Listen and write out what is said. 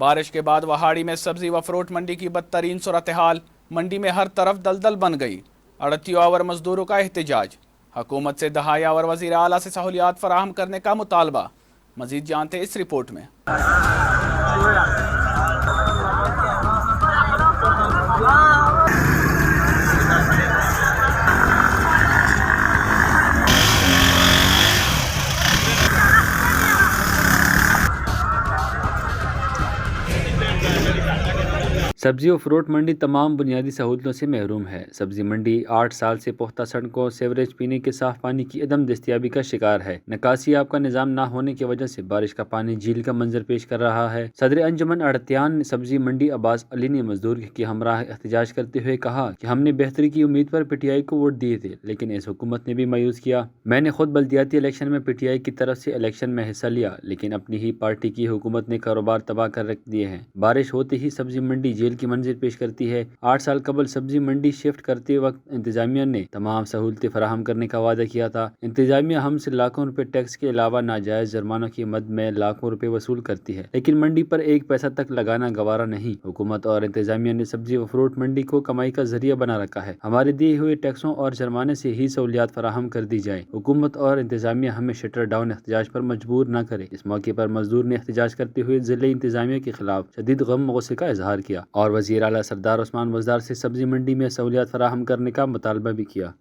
बारिश के बाद वहाड़ी में सब्जी व फ्रूट मंडी की बदतरीन सूरत हाल। मंडी में हर तरफ दलदल बन गई। अड़तियों और मजदूरों का एहतजाज। हुकूमत से दहाया और वज़ीर आला से सहूलियात फराहम करने का मुतालबा। मजीद जानते इस रिपोर्ट में। सब्जी और फ्रूट मंडी तमाम बुनियादी सहूलतों से महरूम है। सब्जी मंडी 8 साल से पुख्ता सड़कों, सेवरेज, पीने के साफ पानी की अदम दस्तियाबी का शिकार है। निकासी आप का निज़ाम न होने की वजह से बारिश का पानी झील का मंजर पेश कर रहा है। सदर अंजुमन अड़तियान सब्जी मंडी अब्बास अली ने मजदूर के हमरा एहतजाज करते हुए कहा कि हमने बेहतरी की उम्मीद पर PTI को वोट दिए थे, लेकिन इस हुकूमत ने भी मायूस किया। मैंने खुद बल्दियाती इलेक्शन में PTI की तरफ से इलेक्शन में हिस्सा लिया, लेकिन अपनी ही पार्टी की हुकूमत ने कारोबार तबाह कर रख दिए हैं। बारिश होते ही सब्जी मंडी जेल की मंजिल पेश करती है। 8 साल कबल सब्जी मंडी शिफ्ट करते वक्त इंतजामिया ने तमाम सहूलतें फराहम करने का वादा किया था। इंतजामिया हमसे लाखों रुपए टैक्स के अलावा नाजायज जुर्मानों की मद में लाखों रुपए वसूल करती है, लेकिन मंडी पर एक पैसा तक लगाना गवारा नहीं। हुकूमत और इंतजामिया ने सब्जी व फ्रूट मंडी को कमाई का जरिया बना रखा है। हमारे दिए हुए टैक्सों और जुर्माने से ही सहूलियात फराहम कर दी जाए। हुकूमत और इंतजामिया हमें शटर डाउन एहतजाज पर मजबूर न करे। इस मौके पर मजदूर ने एहतजाज करते हुए जिले इंतजामिया के खिलाफ शदीद गम व गुस्से का इजहार किया और वज़ीर आला सरदार उस्मान बुज़दार से सब्जी मंडी में सहूलियात फराहम करने का मुतालबा भी किया।